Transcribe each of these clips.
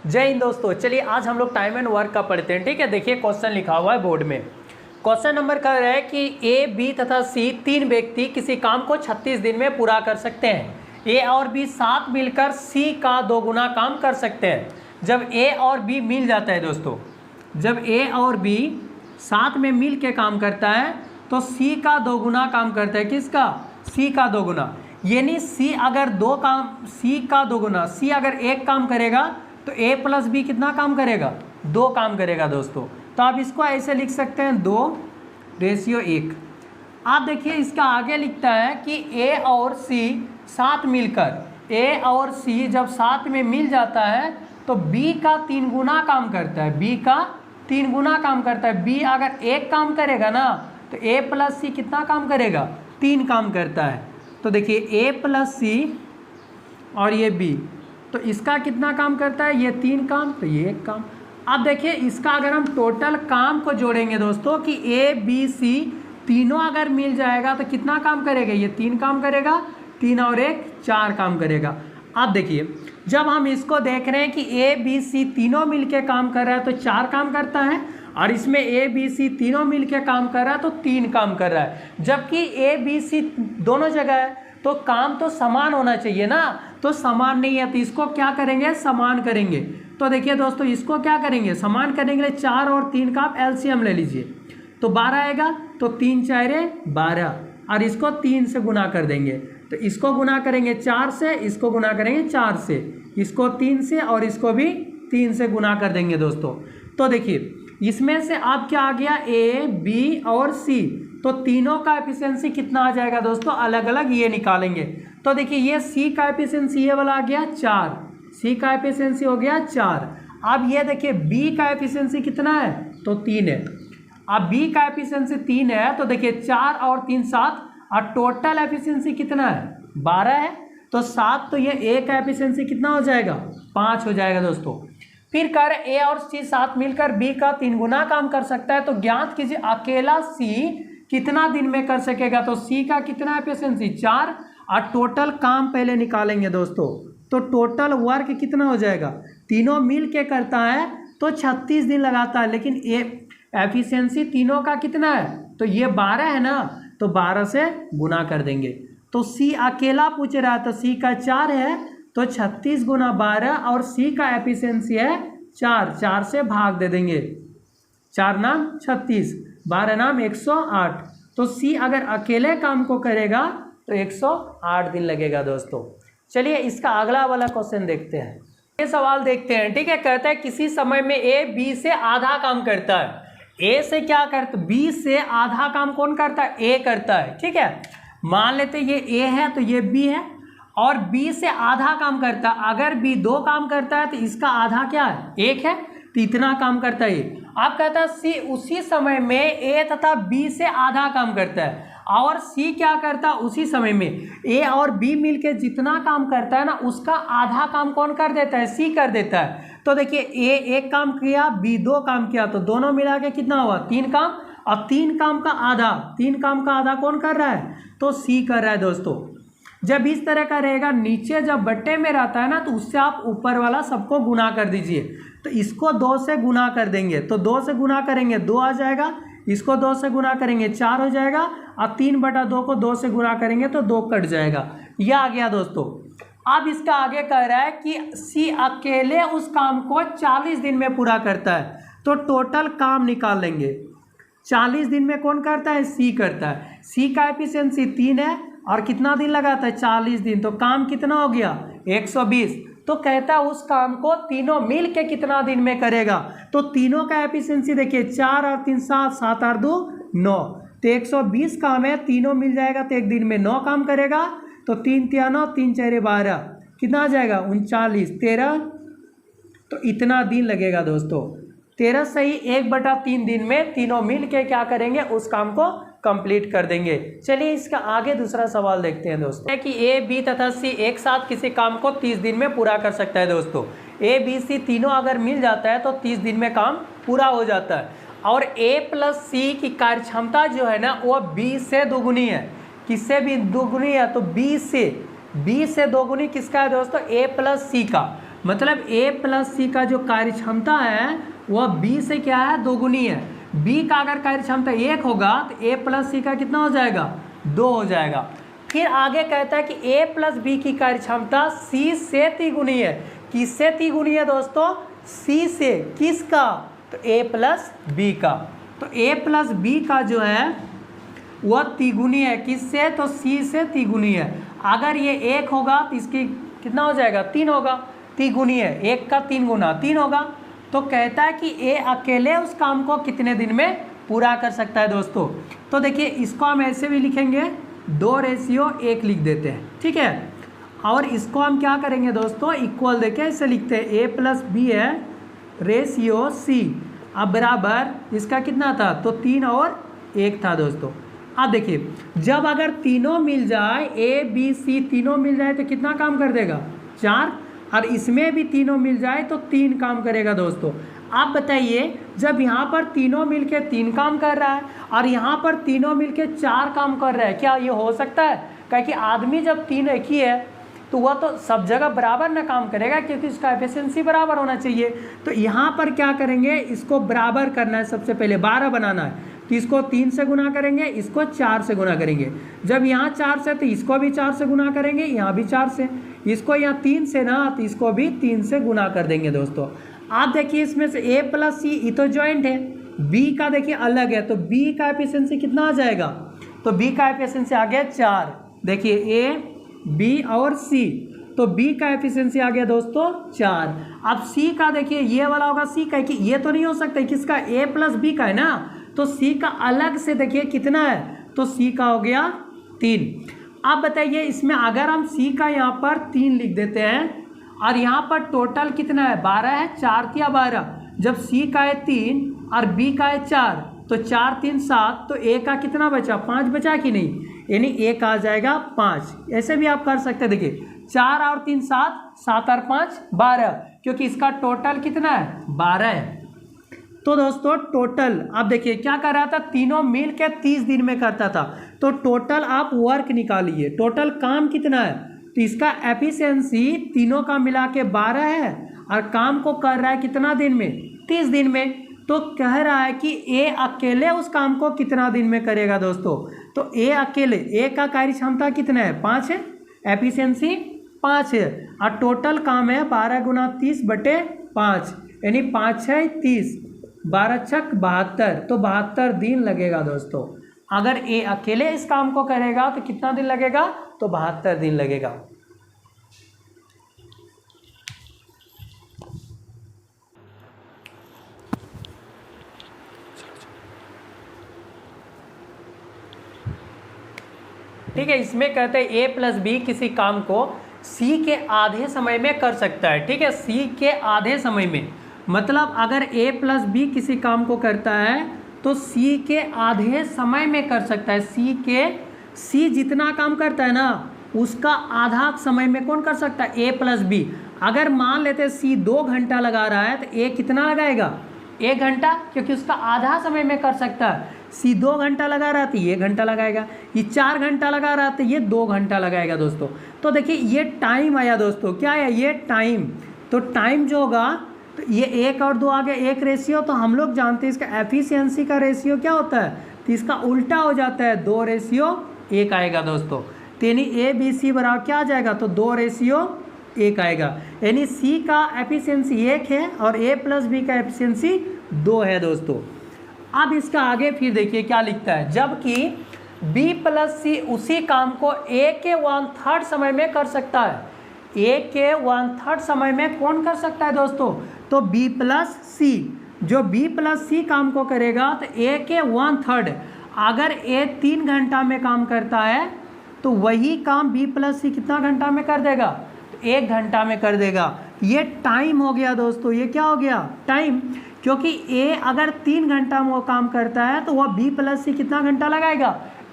जय हिंद दोस्तों। चलिए आज हम लोग टाइम एंड वर्क का पढ़ते हैं। ठीक है, देखिए क्वेश्चन लिखा हुआ है बोर्ड में। क्वेश्चन नंबर कह रहा है कि ए, बी तथा सी तीन व्यक्ति किसी काम को 36 दिन में पूरा कर सकते हैं। ए और बी साथ मिलकर सी का 2 गुना काम कर सकते हैं। जब ए और बी मिल जाता है दोस्तों, जब ए और बी साथ में मिल के काम करता है तो सी का 2 गुना काम करता है। किसका? सी का 2 गुना। यानी सी अगर सी का 2 गुना, सी अगर एक काम करेगा तो ए प्लस बी कितना काम करेगा? 2 काम करेगा दोस्तों। तो आप इसको ऐसे लिख सकते हैं 2:1। आप देखिए इसका आगे लिखता है कि ए और सी साथ मिलकर, ए और सी जब साथ में मिल जाता है तो बी का 3 गुना काम करता है। बी का 3 गुना काम करता है। बी अगर एक काम करेगा ना तो ए प्लस सी कितना काम करेगा? 3 काम करता है। तो देखिए ए प्लस सी और ये बी, तो इसका कितना काम करता है? ये 3 काम, तो ये 1 काम। अब देखिए इसका अगर हम टोटल काम को जोड़ेंगे दोस्तों कि ए बी सी तीनों अगर मिल जाएगा तो कितना काम करेगा? ये 3 काम करेगा, 3 और 1 4 काम करेगा। अब देखिए जब हम इसको देख रहे हैं कि ए बी सी तीनों मिलके काम कर रहा है तो 4 काम करता है, और इसमें ए बी सी तीनों मिलके काम कर रहा है तो 3 काम कर रहा है। जबकि ए बी सी दोनों जगह है तो काम तो समान होना चाहिए ना, तो समान नहीं है तो इसको क्या करेंगे? समान करेंगे। तो देखिए दोस्तों इसको क्या करेंगे? समान करने के लिए 4 और 3 का आप एलसीएम ले लीजिए तो 12 आएगा। तो 3 4 12, और इसको 3 से गुना कर देंगे। तो इसको गुना करेंगे 4 से, इसको गुना करेंगे 4 से, इसको 3 से और इसको भी 3 से गुना कर देंगे दोस्तों। तो देखिए इसमें से आप क्या आ गया? ए बी और सी, तो तीनों का एफिशिएंसी कितना आ जाएगा दोस्तों? अलग अलग ये निकालेंगे। तो देखिए ये सी का एफिशिएंसी ये वाला आ गया 4, सी का एफिशिएंसी हो गया 4। अब ये देखिए बी का एफिशिएंसी कितना है? तो 3 है। अब बी का एफिशिएंसी 3 है तो देखिए 4 और 3 7, और टोटल एफिशिएंसी कितना है? 12 है। तो 7, तो ये ए का एफिशिएंसी कितना हो जाएगा? 5 हो जाएगा दोस्तों। फिर कर ए और सी साथ मिलकर बी का 3 गुना काम कर सकता है, तो ज्ञात कीजिए अकेला सी कितना दिन में कर सकेगा? तो सी का कितना एफिशिएंसी? 4, और टोटल काम पहले निकालेंगे दोस्तों। तो टोटल वर्क कितना हो जाएगा? तीनों मिल के करता है तो 36 दिन लगाता है, लेकिन ए एफिशिएंसी तीनों का कितना है? तो ये 12 है ना, तो 12 से गुना कर देंगे। तो सी अकेला पूछ रहा है तो सी का 4 है, तो 36 गुना 12, और सी का एफिशिएंसी है 4, 4 से भाग दे देंगे। 4 नाम 36, 12 नाम 108। तो सी अगर अकेले काम को करेगा तो 108 दिन लगेगा दोस्तों। चलिए इसका अगला वाला क्वेश्चन देखते हैं। ये सवाल देखते हैं। ठीक है, कहता है किसी समय में ए बी से आधा काम करता है। ए से क्या करता? बी से आधा काम कौन करता है? ए करता है। ठीक है, मान लेते ये ए है तो ये बी है, और बी से आधा काम करता है। अगर बी 2 काम करता है तो इसका आधा क्या है? 1 है, तो इतना काम करता है। आप कहता है सी उसी समय में ए तथा बी से आधा काम करता है, और सी क्या करता है? उसी समय में ए और बी मिलके जितना काम करता है ना उसका आधा काम कौन कर देता है? सी कर देता है। तो देखिए ए 1 काम किया, बी 2 काम किया, तो दोनों मिला के कितना हुआ? 3 काम। अब 3 काम का आधा, 3 काम का आधा कौन कर रहा है? तो सी कर रहा है दोस्तों। जब इस तरह का रहेगा, नीचे जब बट्टे में रहता है ना तो उससे आप ऊपर वाला सबको गुना कर दीजिए। तो इसको 2 से गुना कर देंगे, तो 2 से गुना करेंगे 2 आ जाएगा, इसको 2 से गुना करेंगे 4 हो जाएगा, और 3/2 को 2 से गुना करेंगे तो 2 कट जाएगा। यह आ गया दोस्तों। अब इसका आगे कह रहा है कि सी अकेले उस काम को 40 दिन में पूरा करता है, तो टोटल काम निकाल लेंगे। 40 दिन में कौन करता है? सी करता है। सी का एफिशिएंसी 3 है, और कितना दिन लगाता है? 40 दिन। तो काम कितना हो गया? 120। तो कहता है उस काम को तीनों मिल के कितना दिन में करेगा? तो तीनों का एफिशिएंसी देखिए 4 और 3 7, 7 और 2 9, तो 120 काम है, तीनों मिल जाएगा तो एक दिन में 9 काम करेगा। तो 3 3 9, 3 4 12, कितना आ जाएगा? 39 13, तो इतना दिन लगेगा दोस्तों। 13 सही 1/3 दिन में तीनों मिल के क्या करेंगे? उस काम को कंप्लीट कर देंगे। चलिए इसका आगे दूसरा सवाल देखते हैं दोस्तों। है कि ए बी तथा सी एक साथ किसी काम को 30 दिन में पूरा कर सकता है दोस्तों। ए बी सी तीनों अगर मिल जाता है तो 30 दिन में काम पूरा हो जाता है, और ए प्लस सी की कार्य क्षमता जो है ना वो बी से दोगुनी है। किससे भी दोगुनी है? तो बी से 2 गुनी किसका है दोस्तों? ए प्लस सी का। मतलब A प्लस सी का जो कार्य क्षमता है वह B से क्या है, दोगुनी है। B का अगर कार्य क्षमता 1 होगा तो A प्लस सी का कितना हो जाएगा, 2 हो जाएगा। फिर आगे कहता है कि A प्लस बी की कार्य क्षमता C से तिगुनी है। किससे तिगुनी है दोस्तों, C से। किसका, तो A प्लस बी का। तो A प्लस बी का जो है वह तिगुनी है, किससे, तो C से तिगुनी है। अगर ये 1 होगा तो इसकी कितना हो जाएगा, 3 होगा, तिगुनी है, 1 का 3 गुना 3 होगा। तो कहता है कि A अकेले उस काम को कितने दिन में पूरा कर सकता है दोस्तों। तो देखिए इसको हम ऐसे भी लिखेंगे, 2:1 लिख देते हैं, ठीक है। और इसको हम क्या करेंगे दोस्तों, इक्वल देके ऐसे लिखते हैं, A प्लस बी है रेशियो C। अब बराबर इसका कितना था, तो 3 और 1 था दोस्तों। अब देखिए जब अगर तीनों मिल जाए, A B C तीनों मिल जाए तो कितना काम कर देगा, 4। और इसमें भी तीनों मिल जाए तो 3 काम करेगा दोस्तों। आप बताइए जब यहाँ पर तीनों मिलके 3 काम कर रहा है और यहाँ पर तीनों मिलके 4 काम कर रहा है, क्या ये हो सकता है? क्योंकि आदमी जब 3 एक ही है तो वह तो सब जगह बराबर ना काम करेगा, क्योंकि इसका एफिशिएंसी बराबर होना चाहिए। तो यहाँ पर क्या करेंगे, इसको बराबर करना है, सबसे पहले 12 बनाना है। तो इसको 3 से गुना करेंगे, इसको 4 से गुना करेंगे। जब यहाँ 4 से तो इसको भी 4 से गुना करेंगे, यहाँ भी 4 से, इसको यहाँ 3 से ना, तो इसको भी 3 से गुना कर देंगे दोस्तों। आप देखिए इसमें से A प्लस सी ये तो ज्वाइंट है, B का देखिए अलग है, तो B का एफिशिएंसी कितना आ जाएगा, तो B का एफिशिएंसी आ गया 4। देखिए A B और C, तो B का एफिशिएंसी आ गया दोस्तों 4। अब C का देखिए ये वाला होगा C का, कि ये तो नहीं हो सकता, किसका, A प्लस बी का है ना, तो C का अलग से देखिए कितना है, तो C का हो गया 3। अब बताइए इसमें अगर हम C का यहाँ पर 3 लिख देते हैं और यहाँ पर टोटल कितना है, 12 है, 4 या 12। जब C का है 3 और B का है 4, तो 4 3 7, तो A का कितना बचा, 5 बचा कि नहीं, यानी A का आ जाएगा 5। ऐसे भी आप कर सकते हैं, देखिए 4 और 3 7, 7 और 5 12, क्योंकि इसका टोटल कितना है, 12 है। तो दोस्तों टोटल आप देखिए क्या कर रहा था, तीनों मिल के 30 दिन में करता था। तो टोटल आप वर्क निकालिए, टोटल काम कितना है, तो इसका एफिशिएंसी तीनों का मिला के 12 है और काम को कर रहा है कितना दिन में, 30 दिन में। तो कह रहा है कि A अकेले उस काम को कितना दिन में करेगा दोस्तों, तो A अकेले, A का कार्य क्षमता कितना है, 5 है, एफिशिएंसी 5 है, और टोटल काम है 12 गुना 30/5, यानी 5 6 30, 12 छक 72, तो 72 दिन लगेगा दोस्तों। अगर A अकेले इस काम को करेगा तो कितना दिन लगेगा, तो 72 दिन लगेगा। ठीक है, इसमें कहते हैं A प्लस बी किसी काम को C के आधे समय में कर सकता है। ठीक है, C के आधे समय में, मतलब अगर A प्लस बी किसी काम को करता है तो C के आधे समय में कर सकता है। C जितना काम करता है ना, उसका आधा समय में कौन कर सकता है, A प्लस बी। अगर मान लेते C 2 घंटा लगा रहा है तो A कितना लगाएगा, 1 घंटा, क्योंकि उसका आधा समय में कर सकता है। C 2 घंटा लगा रहा है तो ये 1 घंटा लगाएगा, ये 4 घंटा लगा रहा है तो ये 2 घंटा लगाएगा दोस्तों। तो देखिए ये टाइम आया दोस्तों, क्या है ये टाइम। तो टाइम जो होगा, तो ये 1 और 2 आ गया, 1 रेशियो, तो हम लोग जानते हैं इसका एफिशिएंसी का रेशियो क्या होता है, तो इसका उल्टा हो जाता है, 2:1 आएगा दोस्तों। तो यानी ABC बराबर क्या आ जाएगा, तो 2:1 आएगा, यानी C का एफिशिएंसी 1 है और A प्लस बी का एफिशिएंसी 2 है दोस्तों। अब इसका आगे फिर देखिए क्या लिखता है, जबकि B प्लस C उसी काम को A के 1/3 समय में कर सकता है। A के 1/3 समय में कौन कर सकता है दोस्तों, तो B प्लस C। जो B प्लस C काम को करेगा तो A के 1/3, अगर A 3 घंटा में काम करता है तो वही काम B प्लस C कितना घंटा में कर देगा, तो 1 घंटा में कर देगा। ये टाइम हो गया दोस्तों, ये क्या हो गया, टाइम, क्योंकि A अगर 3 घंटा में वो काम करता है तो वह B प्लस C कितना घंटा लगाएगा,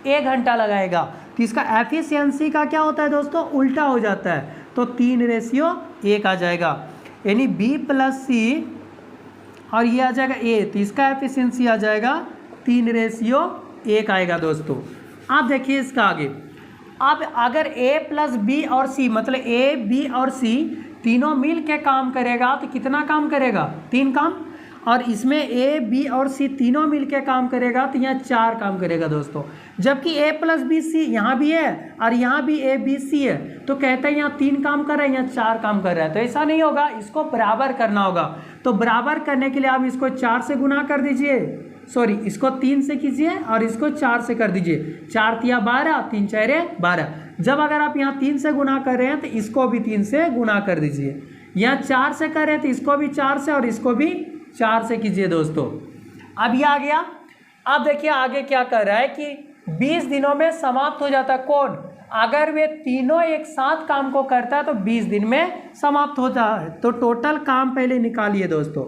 1 घंटा लगाएगा। तो इसका एफिशिएंसी का क्या होता है दोस्तों, उल्टा हो जाता है, तो 3:1 आ जाएगा, यानी B प्लस C और ये आ जाएगा A, तो इसका एफिशिएंसी आ जाएगा 3:1 आएगा दोस्तों। आप देखिए इसका आगे, अब अगर A प्लस बी और C, मतलब A B और C तीनों मिल के काम करेगा तो कितना काम करेगा, 3 काम। और इसमें ए बी और सी तीनों मिल के काम करेगा तो यहाँ 4 काम करेगा दोस्तों। जबकि ए प्लस बी सी यहाँ भी है और यहाँ भी ए बी सी है, तो कहते हैं यहाँ 3 काम कर रहा है, यहाँ 4 काम कर रहा है। तो ऐसा नहीं होगा, इसको बराबर करना होगा। तो बराबर करने के लिए आप इसको 4 से गुना कर दीजिए, सॉरी इसको 3 से कीजिए और इसको 4 से कर दीजिए। 4 तिया 12, 3 चेहरे 12। जब अगर आप यहाँ 3 से गुना कर रहे हैं तो इसको भी 3 से गुना कर दीजिए। यहाँ 4 से कर रहे हैं तो इसको भी 4 से और इसको भी 4 से कीजिए दोस्तों। अब ये आ गया। अब देखिए आगे क्या कर रहा है कि 20 दिनों में समाप्त हो जाता है कौन, अगर वे तीनों एक साथ काम को करता है तो 20 दिन में समाप्त होता है। तो टोटल काम पहले निकालिए दोस्तों,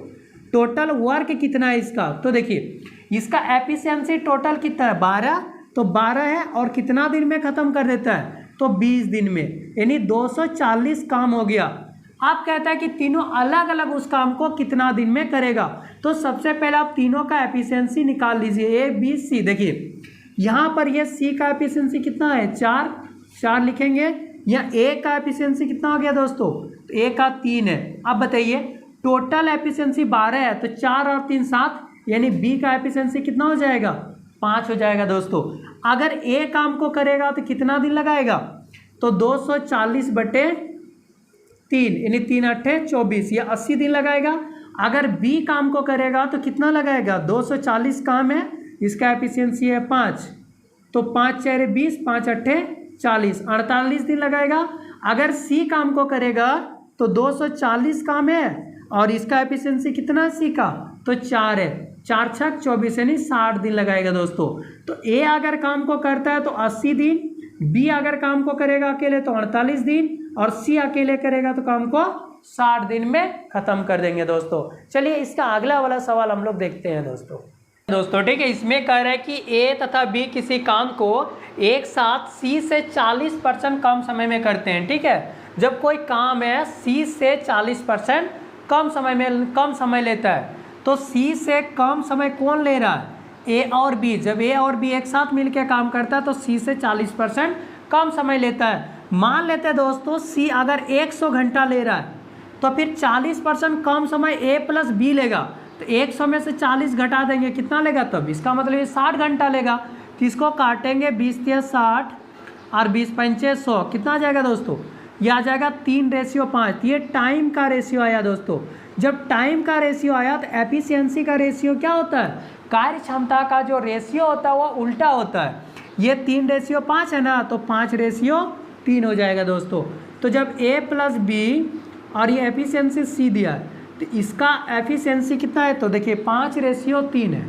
टोटल वर्क कितना है इसका। तो देखिए इसका एफिशिएंसी टोटल कितना है, 12। तो 12 है और कितना दिन में ख़त्म कर देता है, तो 20 दिन में, यानी 240 काम हो गया। आप कहता है कि तीनों अलग अलग उस काम को कितना दिन में करेगा। तो सबसे पहले आप तीनों का एफिशिएंसी निकाल लीजिए, ए बी सी। देखिए यहाँ पर ये सी का एफिशिएंसी कितना है, 4 लिखेंगे। यहाँ ए का एफिशिएंसी कितना हो गया दोस्तों, तो ए का 3 है। अब बताइए टोटल एफिशिएंसी 12 है, तो 4 और 3 7, यानी बी का एफिशिएंसी कितना हो जाएगा, 5 हो जाएगा दोस्तों। अगर ए काम को करेगा तो कितना दिन लगाएगा, तो 240/3, यानी 3 8 24, या 80 दिन लगाएगा। अगर बी काम को करेगा तो कितना लगाएगा, 240 काम है, इसका एफिशिएंसी है 5, तो 5 चेहरे 20, 5 8 40, 48 दिन लगाएगा। अगर सी काम को करेगा तो 240 काम है और इसका एफिशिएंसी कितना है सी का, तो 4 है, 4 6 24, यानी 60 दिन लगाएगा दोस्तों। तो ए अगर काम को करता है तो 80 दिन, बी अगर काम को करेगा अकेले तो 48 दिन, और सी अकेले करेगा तो काम को 60 दिन में खत्म कर देंगे दोस्तों। चलिए इसका अगला वाला सवाल हम लोग देखते हैं दोस्तों ठीक है। इसमें कह रहा है कि ए तथा बी किसी काम को एक साथ सी से 40% कम समय में करते हैं। ठीक है, जब कोई काम है सी से 40% कम समय लेता है, तो सी से कम समय कौन ले रहा है, ए और बी। जब ए और बी एक साथ मिलकर काम करता है तो सी से 40% कम समय लेता है। मान लेते हैं दोस्तों सी अगर 100 घंटा ले रहा है तो फिर 40% कम समय ए प्लस बी लेगा, तो 100 में से 40 घटा देंगे, कितना लेगा तब, इसका मतलब ये 60 घंटा लेगा। तो इसको काटेंगे, 20 × 60 और 20 × 5 = 100, कितना आ जाएगा दोस्तों, ये आ जाएगा 3:5। ये टाइम का रेशियो आया दोस्तों। जब टाइम का रेशियो आया तो एफिशिएंसी का रेशियो क्या होता है, कार्य क्षमता का जो रेशियो होता है वो उल्टा होता है। ये 3:5 है ना, तो 5:3 हो जाएगा दोस्तों। तो जब ए प्लस बी और ये एफिशिएंसी सी दिया है तो इसका एफिशिएंसी कितना है, तो देखिए 5:3 है,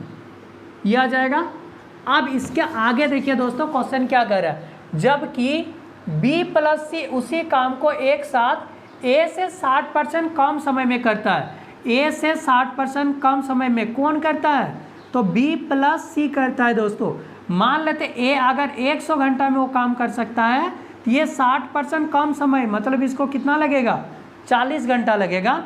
ये आ जाएगा। अब इसके आगे देखिए दोस्तों क्वेश्चन क्या कर रहा है, जबकि बी प्लस सी उसी काम को एक साथ ए से 60% कम समय में करता है। ए से 60% कम समय में कौन करता है, तो बी प्लस सी करता है दोस्तों। मान लेते ए अगर 100 घंटा में वो काम कर सकता है तो ये 60% कम समय, मतलब इसको कितना लगेगा, 40 घंटा लगेगा।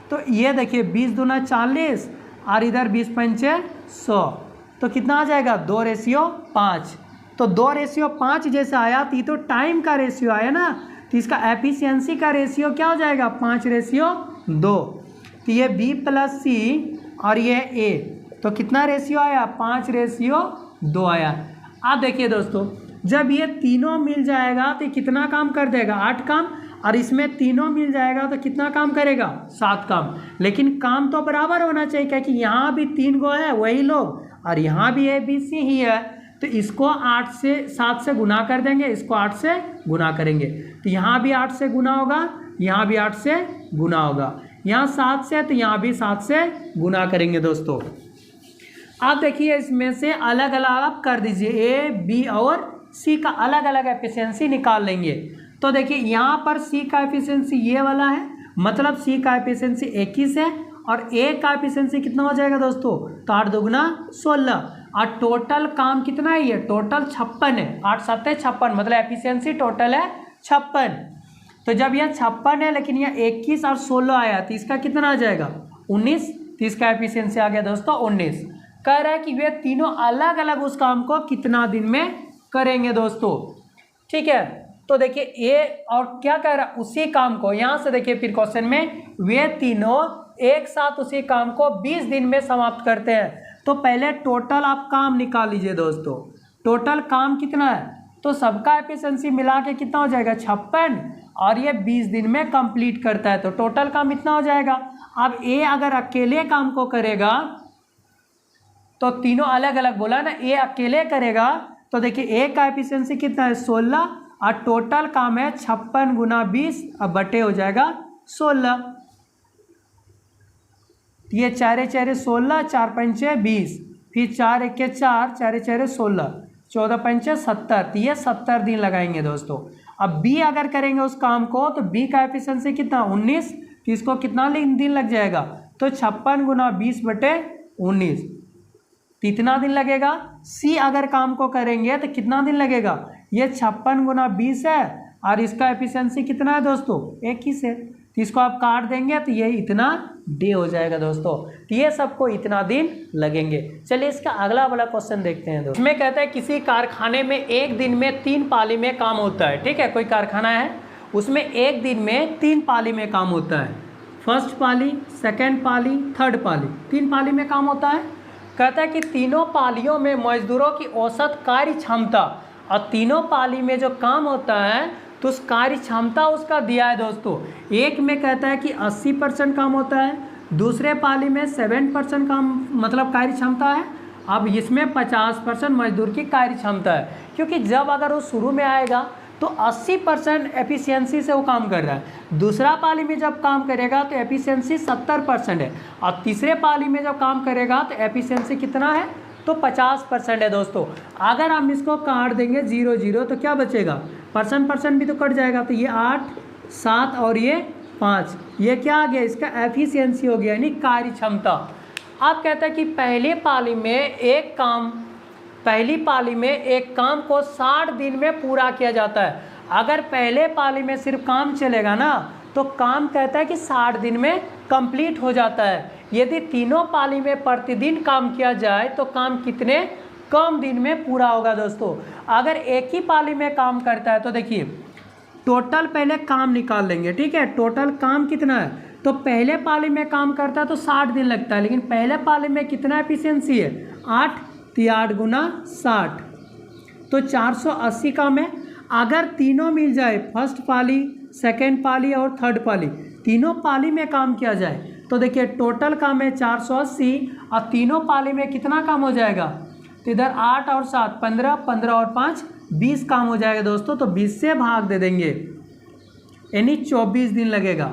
तो ये देखिए 20 दूना 40 और इधर 20 × 5 = 100, तो कितना आ जाएगा, 2:5। तो 2:5 जैसे आया तो ये तो टाइम का रेशियो आया ना, तो इसका एफिशिएंसी का रेशियो क्या हो जाएगा, 5:2। तो ये बी प्लस सी और ये ए, तो कितना रेशियो आया, 5:2 आया। अब देखिए दोस्तों जब ये तीनों मिल जाएगा तो कितना काम कर देगा, 8 काम, और इसमें तीनों मिल जाएगा तो कितना काम करेगा, 7 काम। लेकिन काम तो बराबर होना चाहिए, क्योंकि यहाँ भी 3 गो है वही लोग और यहाँ भी ए बी सी ही है, तो इसको 7 से गुना कर देंगे, इसको 8 से गुना करेंगे, तो यहाँ भी 8 से गुना होगा, यहाँ भी 8 से गुना होगा, यहाँ 7 से, तो यहाँ भी 7 से गुना करेंगे दोस्तों। आप देखिए इसमें से अलग अलग आप कर दीजिए, ए बी और सी का अलग अलग एफिशिएंसी निकाल लेंगे। तो देखिए यहाँ पर सी का एफिशिएंसी ये वाला है, मतलब सी का एफिशिएंसी 21 है, और ए का एफिशिएंसी कितना हो जाएगा दोस्तों, तो 8 दूना 16, और टोटल काम कितना है, ये टोटल 56 है, 8 7 56, मतलब एफिशिएंसी टोटल है 56। तो जब यह 56 है लेकिन यह 21 और 16 आया तो इसका कितना आ जाएगा, 19, तो इसका एफिशिएंसी आ गया दोस्तों 19। कह रहा है कि वे तीनों अलग अलग उस काम को कितना दिन में करेंगे दोस्तों। ठीक है, तो देखिए ए और क्या कह रहा है, उसी काम को यहाँ से देखिए फिर क्वेश्चन में वे तीनों एक साथ उसी काम को 20 दिन में समाप्त करते हैं। तो पहले टोटल आप काम निकाल लीजिए दोस्तों, टोटल काम कितना है, तो सबका एफिशिएंसी मिला के कितना हो जाएगा 56, और ये 20 दिन में कंप्लीट करता है, तो टोटल काम इतना हो जाएगा। अब ए अगर अकेले काम को करेगा तो तीनों अलग अलग बोला ना, ए अकेले करेगा तो देखिए ए का एफिशिएंसी कितना है 16, और टोटल काम है 56 गुना 20, अब बटे हो जाएगा 16। ये 4 4 16, 4 5 20, फिर 4 1 4, 4 4 16, 14 5 70, तो ये 70 दिन लगाएंगे दोस्तों। अब बी अगर करेंगे उस काम को तो बी का एफिशिएंसी कितना 19, तो इसको कितना दिन लग जाएगा, तो 56 गुना 20 बटे 19, तो इतना दिन लगेगा। सी अगर काम को करेंगे तो कितना दिन लगेगा, ये 56 गुना 20 है, और इसका एफिशिएंसी कितना है दोस्तों 21 है, तो इसको आप काट देंगे तो ये इतना डे हो जाएगा दोस्तों, तो ये सबको इतना दिन लगेंगे। चलिए इसका अगला वाला क्वेश्चन देखते हैं दोस्तों। इसमें कहता है किसी कारखाने में एक दिन में 3 पाली में काम होता है। ठीक है, कोई कारखाना है उसमें एक दिन में 3 पाली में काम होता है, फर्स्ट पाली, सेकेंड पाली, थर्ड पाली, 3 पाली में काम होता है। कहता है कि तीनों पालियों में मजदूरों की औसत कार्य क्षमता, और तीनों पाली में जो काम होता है तो उस कार्य क्षमता उसका दिया है दोस्तों। एक में कहता है कि 80% काम होता है, दूसरे पाली में 7% काम मतलब कार्य क्षमता है, अब इसमें 50% मजदूर की कार्य क्षमता है, क्योंकि जब अगर वो शुरू में आएगा तो 80% एफिशिएंसी से वो काम कर रहा है। दूसरा पाली में जब काम करेगा तो एफिशिएंसी 70% है, और तीसरे पाली में जब काम करेगा तो एफिशिएंसी कितना है, तो 50% है दोस्तों। अगर हम इसको काट देंगे 0 0 तो क्या बचेगा, परसेंट भी तो कट जाएगा, तो ये 8 7 और ये 5, ये क्या आ गया, इसका एफिशिएंसी हो गया यानी कार्य क्षमता। आप कहते हैं कि पहली पाली में एक काम को 60 दिन में पूरा किया जाता है। अगर पहले पाली में सिर्फ काम चलेगा ना तो काम कहता है कि 60 दिन में कंप्लीट हो जाता है। यदि तीनों पाली में प्रतिदिन काम किया जाए तो काम कितने कम दिन में पूरा होगा दोस्तों। अगर एक ही पाली में काम करता है तो देखिए टोटल पहले काम निकाल लेंगे। ठीक है, टोटल काम कितना है, तो पहले पाली में काम करता है तो 60 दिन लगता है, लेकिन पहले पाली में कितना एफिशिएंसी है 8, तो 8 गुना 60 तो 480 काम है। अगर तीनों मिल जाए, फर्स्ट पाली, सेकेंड पाली और थर्ड पाली, तीनों पाली में काम किया जाए तो देखिए टोटल काम है 480, और तीनों पाली में कितना काम हो जाएगा, तो इधर 8 और 7 15, 15 और 5 20 काम हो जाएगा दोस्तों। तो 20 से भाग दे देंगे यानी 24 दिन लगेगा।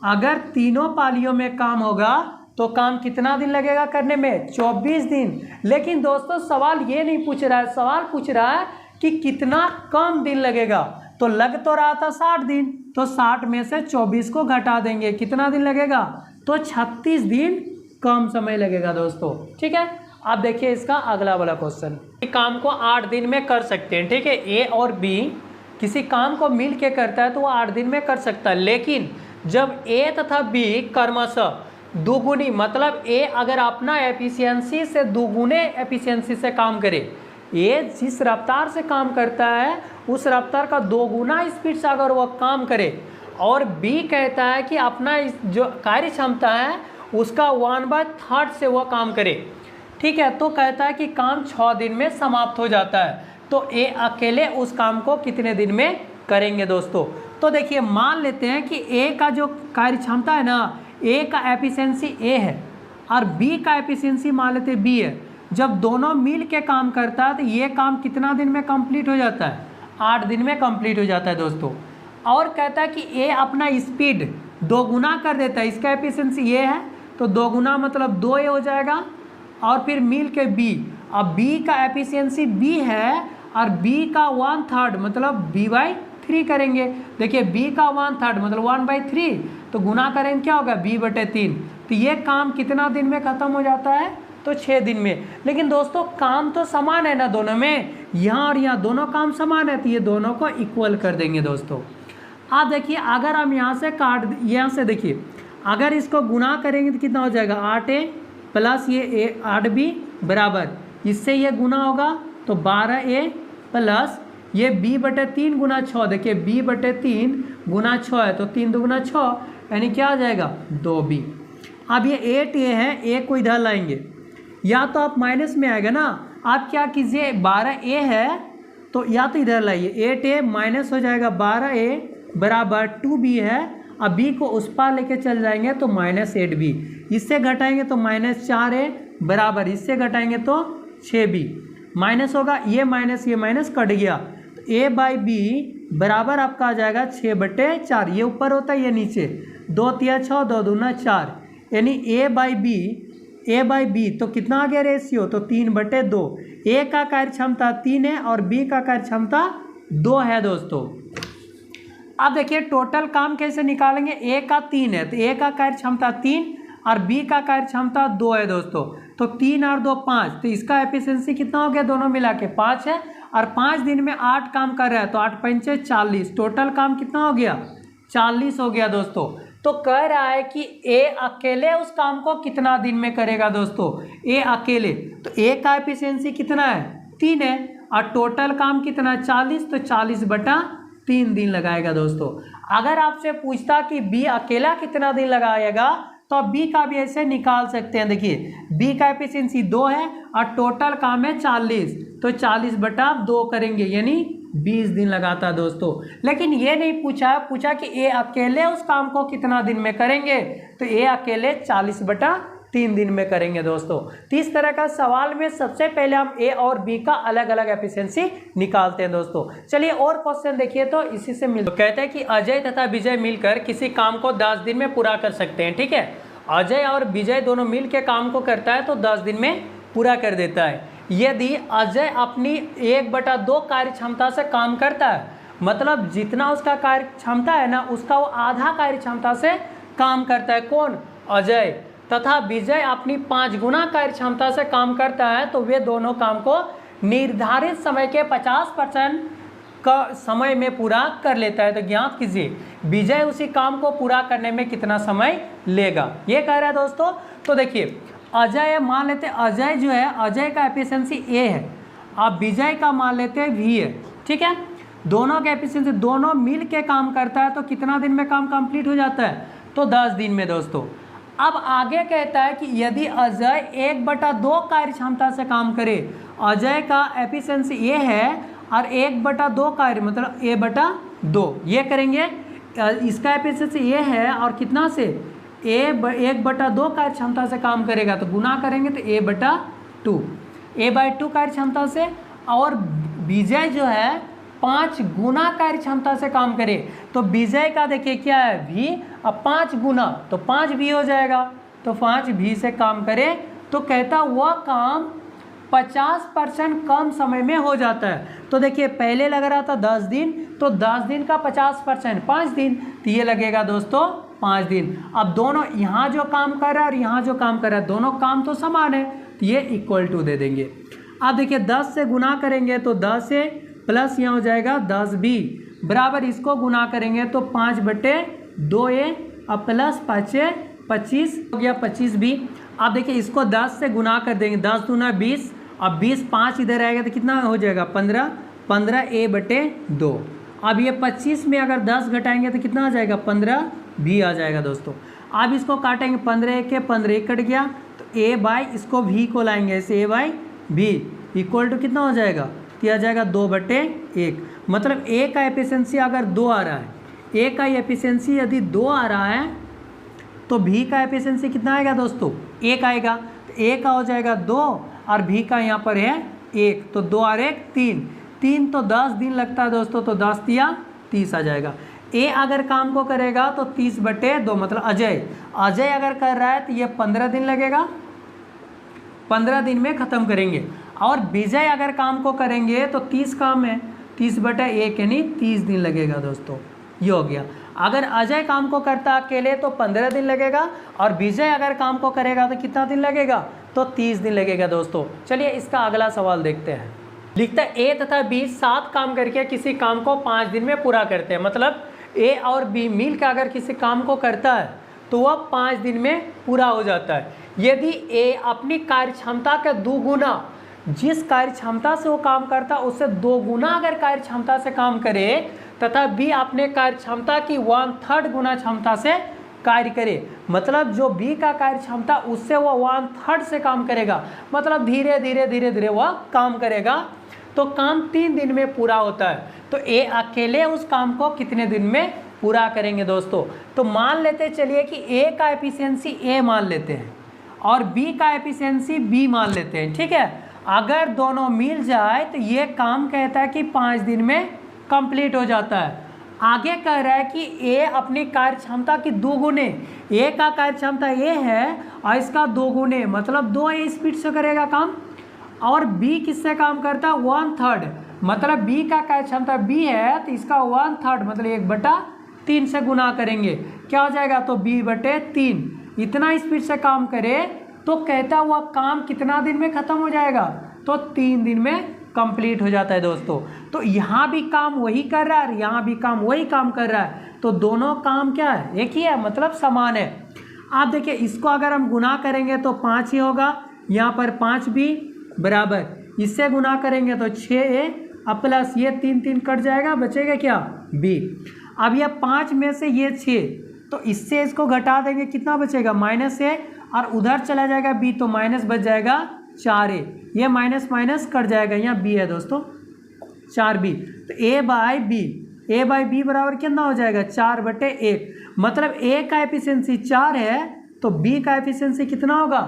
अगर तीनों पालियों में काम होगा तो काम कितना दिन लगेगा करने में, 24 दिन। लेकिन दोस्तों सवाल ये नहीं पूछ रहा है, सवाल पूछ रहा है कि कितना कम दिन लगेगा। तो लग तो रहा था 60 दिन, तो 60 में से 24 को घटा देंगे, कितना दिन लगेगा, तो 36 दिन कम समय लगेगा दोस्तों। ठीक है, अब देखिए इसका अगला वाला क्वेश्चन। काम को 8 दिन में कर सकते हैं। ठीक है, ए और बी किसी काम को मिल के करता है तो वो 8 दिन में कर सकता है, लेकिन जब ए तथा बी क्रमशः दोगुनी, मतलब ए अगर अपना एफिशिएंसी से दोगुने एफिशिएंसी से काम करे, ए जिस रफ्तार से काम करता है उस रफ्तार का 2 गुना स्पीड से अगर वह काम करे, और बी कहता है कि अपना जो कार्य क्षमता है उसका 1/3 से वह काम करे। ठीक है, तो कहता है कि काम 6 दिन में समाप्त हो जाता है, तो ए अकेले उस काम को कितने दिन में करेंगे दोस्तों। तो देखिए मान लेते हैं कि ए का जो कार्य क्षमता है ना, ए का एफिशिएंसी ए है और बी का एफिशिएंसी मान लेते बी है। जब दोनों मिल के काम करता है तो ये काम कितना दिन में कंप्लीट हो जाता है, 8 दिन में कंप्लीट हो जाता है दोस्तों। और कहता है कि ए अपना स्पीड 2 गुना कर देता है, इसका एफिशिएंसी ये है तो 2 गुना मतलब 2 ए हो जाएगा, और फिर मिल के बी, अब बी का एफिशिएंसी बी है और बी का 1/3 मतलब b/3 करेंगे। देखिए बी का 1/3 मतलब 1/3, तो गुना करेंगे क्या होगा b/3, तो ये काम कितना दिन में ख़त्म हो जाता है, तो 6 दिन में। लेकिन दोस्तों काम तो समान है ना दोनों में, यहाँ और यहाँ दोनों काम समान है, तो ये दोनों को इक्वल कर देंगे दोस्तों। आप देखिए अगर हम यहाँ से यहाँ से देखिए अगर इसको गुना करेंगे तो कितना हो जाएगा 8a प्लस ये 8b बराबर, इससे ये गुना होगा तो 12a प्लस ये b/3 गुना 6, देखिए b/3 गुना 6 है तो 3 दूगुना 6 यानी क्या आ जाएगा 2b। अब ये 8a है, a को इधर लाएंगे, या तो आप माइनस में आएगा ना, आप क्या कीजिए 12a है तो या तो इधर लाइए 8a माइनस हो जाएगा 12a बराबर 2b है। अब b को उस पार लेके चल जाएंगे तो -8b, इससे घटाएंगे तो -4a बराबर, इससे घटाएंगे तो 6b, माइनस होगा ये माइनस कट गया तो a/b बराबर आपका आ जाएगा 6/4। ये ऊपर होता है ये नीचे, 2 तिया 6 2 दूना 4, यानी a/b तो कितना आ गया रेशियो, तो 3/2। a का कार्य क्षमता 3 है और b का कार्य क्षमता 2 है दोस्तों। अब देखिए टोटल काम कैसे निकालेंगे, a का 3 है तो a का कार्य क्षमता 3 और b का कार्य क्षमता 2 है दोस्तों, तो 3 और 2 5, तो इसका एफिशिएंसी कितना हो गया दोनों मिला के 5 है, और 5 दिन में 8 काम कर रहा है तो 8 पंचे 40, टोटल काम कितना हो गया 40 हो गया दोस्तों। तो कह रहा है कि ए अकेले उस काम को कितना दिन में करेगा दोस्तों, ए अकेले, तो ए का एफिशिएंसी कितना है 3 है और टोटल काम कितना 40, तो 40/3 दिन लगाएगा दोस्तों। अगर आपसे पूछता कि बी अकेला कितना दिन लगाएगा तो आप बी का भी ऐसे निकाल सकते हैं। देखिए बी का एफिशिएंसी 2 है और टोटल काम है 40, तो 40/2 करेंगे यानी 20 दिन लगाता है दोस्तों। लेकिन ये नहीं पूछा कि ए अकेले उस काम को कितना दिन में करेंगे, तो ए अकेले 40/3 दिन में करेंगे दोस्तों। तो इस तरह का सवाल में सबसे पहले हम ए और बी का अलग अलग एफिशिएंसी निकालते हैं दोस्तों। चलिए और क्वेश्चन देखिए तो इसी से मिल, तो कहते हैं कि अजय तथा विजय मिलकर किसी काम को 10 दिन में पूरा कर सकते हैं। ठीक है, अजय और विजय दोनों मिल के काम को करता है तो 10 दिन में पूरा कर देता है। यदि अजय अपनी 1/2 कार्य क्षमता से काम करता है, मतलब जितना उसका कार्य क्षमता है ना उसका वो आधा कार्य क्षमता से काम करता है, कौन अजय, तथा विजय अपनी 5 गुना कार्य क्षमता से काम करता है, तो वे दोनों काम को निर्धारित समय के 50% का समय में पूरा कर लेता है। तो ज्ञात कीजिए विजय उसी काम को पूरा करने में कितना समय लेगा, ये कह रहा है दोस्तों। तो देखिए अजय मान लेते हैं, अजय जो है अजय का एफिशिएंसी ए है, आप विजय का मान लेते हैं वी है। ठीक है, दोनों का एफिशिएंसी, दोनों मिल के काम करता है तो कितना दिन में काम कंप्लीट हो जाता है, तो 10 दिन में दोस्तों। अब आगे कहता है कि यदि अजय 1/2 कार्य क्षमता से काम करे, अजय का एफिशिएंसी ये है और 1/2 कार्य मतलब a/2 ये करेंगे, इसका एफिशिएंसी ये है और कितना से 1/2 कार्य क्षमता से काम करेगा तो गुना करेंगे तो a/2 कार्य क्षमता से, और विजय जो है 5 गुना कार्य क्षमता से काम करे तो विजय का देखिए क्या है v, अब 5 गुना तो 5v हो जाएगा, तो 5v से काम करे तो कहता वह काम 50% कम समय में हो जाता है। तो देखिए पहले लग रहा था 10 दिन, तो 10 दिन का 50% 5 दिन, तो ये लगेगा दोस्तों 5 दिन। अब दोनों यहाँ जो काम कर रहा है और यहाँ जो काम कर रहा है दोनों काम तो समान है, तो ये इक्वल टू दे देंगे। अब देखिए 10 से गुना करेंगे तो 10 से प्लस यहाँ हो जाएगा 10b बराबर, इसको गुना करेंगे तो 5/2a अब प्लस 5 25 हो गया 25b। अब देखिए इसको 10 से गुना कर देंगे, 10 दूना 20, अब 20 5 इधर आएगा तो कितना हो जाएगा 15a/2। अब ये 25 में अगर 10 घटाएंगे तो कितना आ जाएगा 15b आ जाएगा दोस्तों। अब इसको काटेंगे 15 के 15 कट गया तो a/ इसको v को लाएंगे ऐसे a/v इक्वल टू कितना हो जाएगा, तो आ जाएगा 2/1। मतलब a का एफिशिएंसी अगर 2 आ रहा है, a का एफिशिएंसी यदि 2 आ रहा है तो v का एफिशिएंसी कितना आएगा दोस्तों 1 आएगा, तो a का हो जाएगा 2 और v का यहाँ पर है 1, तो 2 और 1 3 तो 10 दिन लगता है दोस्तों, तो 10 तिया 30 आ जाएगा। a अगर काम को करेगा तो 30/2 मतलब अजय अगर कर रहा है तो ये 15 दिन लगेगा, 15 दिन में ख़त्म करेंगे। और विजय अगर काम को करेंगे तो 30 काम है, 30/1 यानी 30 दिन लगेगा दोस्तों, ये हो गया। अगर अजय काम को करता अकेले तो 15 दिन लगेगा और विजय अगर काम को करेगा तो कितना दिन लगेगा, तो 30 दिन लगेगा दोस्तों। चलिए इसका अगला सवाल देखते हैं। लिखता है ए तथा बी 7 काम करके किसी काम को 5 दिन में पूरा करते हैं, मतलब ए और बी मिल कर अगर किसी काम को करता है तो वह 5 दिन में पूरा हो जाता है। यदि ए अपनी कार्य क्षमता का 2 गुना जिस कार्य क्षमता से वो काम करता है उससे 2 गुना अगर कार्य क्षमता से काम करे तथा बी अपने कार्य क्षमता की 1/3 गुना क्षमता से कार्य करे, मतलब जो बी का कार्य क्षमता उससे वो 1/3 से काम करेगा, मतलब धीरे धीरे धीरे धीरे वह काम करेगा, तो काम 3 दिन में पूरा होता है। तो ए अकेले उस काम को कितने दिन में पूरा करेंगे दोस्तों? तो मान लेते चलिए कि ए का एफिशिएंसी ए मान लेते हैं और बी का एफिशिएंसी बी मान लेते हैं, ठीक है। अगर दोनों मिल जाए तो ये काम कहता है कि 5 दिन में कंप्लीट हो जाता है। आगे कह रहा है कि ए अपनी कार्य क्षमता की 2 गुने, ए का कार्य क्षमता ए है और इसका 2 गुने मतलब 2 स्पीड से करेगा काम, और बी किससे काम करता है 1/3, मतलब बी का कार्य क्षमता बी है तो इसका 1/3 मतलब 1/3 से गुना करेंगे, क्या हो जाएगा? तो b/3 इतना स्पीड से काम करे तो कहता हुआ काम कितना दिन में खत्म हो जाएगा? तो 3 दिन में कंप्लीट हो जाता है दोस्तों। तो यहाँ भी काम वही कर रहा है, यहाँ भी काम वही काम कर रहा है, तो दोनों काम क्या है? एक ही है, मतलब समान है। आप देखिए इसको अगर हम गुना करेंगे तो 5 ही होगा, यहाँ पर 5 भी बराबर, इससे गुना करेंगे तो 6a अब प्लस ये 3 कट जाएगा, बचेगा क्या? b। अब यह 5 में से ये 6, तो इससे इसको घटा देंगे, कितना बचेगा? -a, और उधर चला जाएगा b तो माइनस बच जाएगा 4a, ये माइनस माइनस कट जाएगा, यहाँ b है दोस्तों 4b, तो a/b बराबर कितना हो जाएगा? 4/1, मतलब a का एफिशिएंसी 4 है तो b का एफिशिएंसी कितना होगा?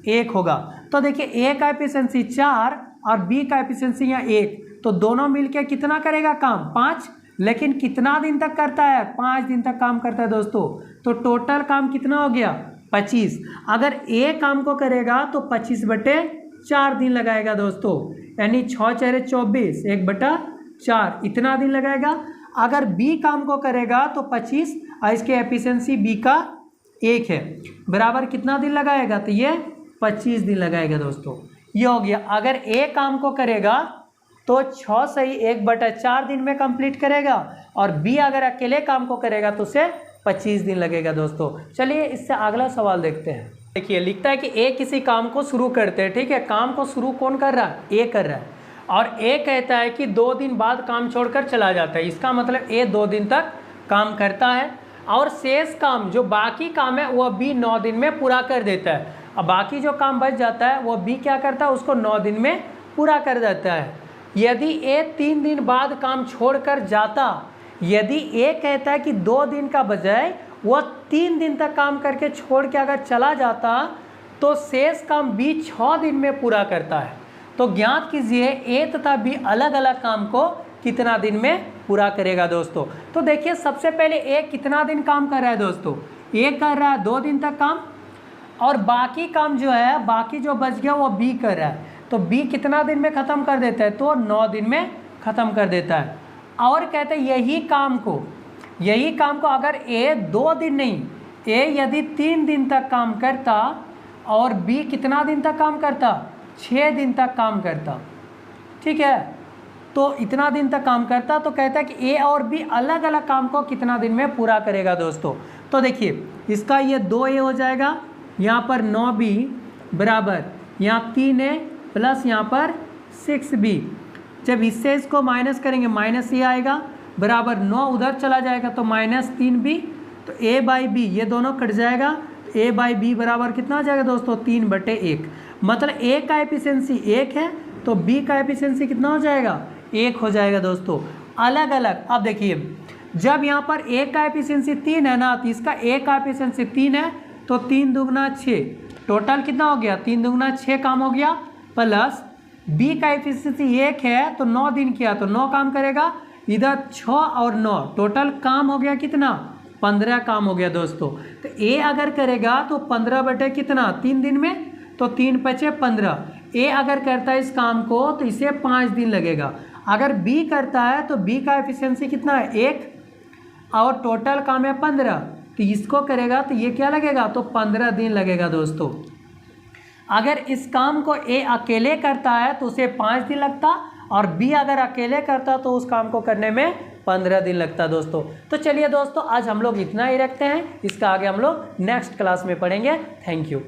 1 होगा। तो देखिए a का एफिशिएंसी 4 और b का एफिशिएंसी यहाँ 1, तो दोनों मिलके कितना करेगा काम? 5, लेकिन कितना दिन तक करता है? 5 दिन तक काम करता है दोस्तों। तो टोटल काम कितना हो गया? 25। अगर a काम को करेगा तो 25/4 दिन लगाएगा दोस्तों, यानी 6×4 24, 1/4 इतना दिन लगाएगा। अगर b काम को करेगा तो 25 और इसके एफिशिएंसी b का 1 है, बराबर कितना दिन लगाएगा? तो ये 25 दिन लगाएगा दोस्तों, ये हो गया। अगर a काम को करेगा तो 6 से ही 1/4 दिन में कंप्लीट करेगा, और b अगर अकेले काम को करेगा तो उसे 25 दिन लगेगा दोस्तों। चलिए इससे अगला सवाल देखते हैं। देखिए लिखता है कि ए किसी काम को शुरू करते हैं, ठीक है। काम को शुरू कौन कर रहा है? ए कर रहा है, और ए कहता है कि 2 दिन बाद काम छोड़कर चला जाता है। इसका मतलब ए 2 दिन तक काम करता है, और शेष काम जो बाकी काम है वह बी 9 दिन में पूरा कर देता है। अब बाकी जो काम बच जाता है वह बी क्या करता है? उसको 9 दिन में पूरा कर देता है। यदि ए 3 दिन बाद काम छोड़कर जाता, यदि ए कहता है कि 2 दिन का बजाय वह 3 दिन तक काम करके छोड़ के अगर चला जाता तो शेष काम बी 6 दिन में पूरा करता है। तो ज्ञात कीजिए ए तथा बी अलग अलग काम को कितना दिन में पूरा करेगा दोस्तों। तो देखिए सबसे पहले ए कितना दिन काम कर रहा है दोस्तों? ए कर रहा है 2 दिन तक काम, और बाकी काम जो है, बाकी जो बच गया वो बी कर रहा है, तो बी कितना दिन में ख़त्म कर देता है? तो 9 दिन में ख़त्म कर देता है। और कहते हैं यही काम को अगर ए 2 दिन नहीं, ए यदि 3 दिन तक काम करता और बी कितना दिन तक काम करता? 6 दिन तक काम करता, ठीक है। तो इतना दिन तक काम करता, तो कहता है कि ए और बी अलग अलग काम को कितना दिन में पूरा करेगा दोस्तों। तो देखिए इसका ये 2a हो जाएगा, यहाँ पर 9b बराबर यहाँ 3a प्लस यहाँ पर 6b। जब इससे इसको माइनस करेंगे माइनस ये आएगा, बराबर 9 उधर चला जाएगा तो -3b, तो a/b ये दोनों कट जाएगा, a/b बराबर कितना हो जाएगा दोस्तों? 3/1, मतलब a का एफिशिएंसी 1 है तो b का एफिशिएंसी कितना हो जाएगा? 1 हो जाएगा दोस्तों। अलग अलग, अब देखिए जब यहाँ पर a का एफिशिएंसी 3 है ना, तो इसका a का एफिशिएंसी 3 है, तो 3 दूगुना 6, टोटल कितना हो गया? 3 दूगुना 6 काम हो गया, प्लस बी का एफिशिएंसी 1 है तो 9 दिन किया तो 9 काम करेगा, इधर 6 और 9 टोटल काम हो गया कितना? 15 काम हो गया दोस्तों। तो ए अगर करेगा तो 15 कितना? 3 दिन में, तो 3 × 15। ए अगर करता है इस काम को तो इसे 5 दिन लगेगा। अगर बी करता है तो बी का एफिशिएंसी कितना है? 1, और टोटल काम है 15, तो इसको करेगा तो ये क्या लगेगा? तो 15 दिन लगेगा दोस्तों। अगर इस काम को ए अकेले करता है तो उसे 5 दिन लगता, और बी अगर अकेले करता तो उस काम को करने में 15 दिन लगता दोस्तों। तो चलिए दोस्तों आज हम लोग इतना ही रखते हैं, इसका आगे हम लोग नेक्स्ट क्लास में पढ़ेंगे। Thank you.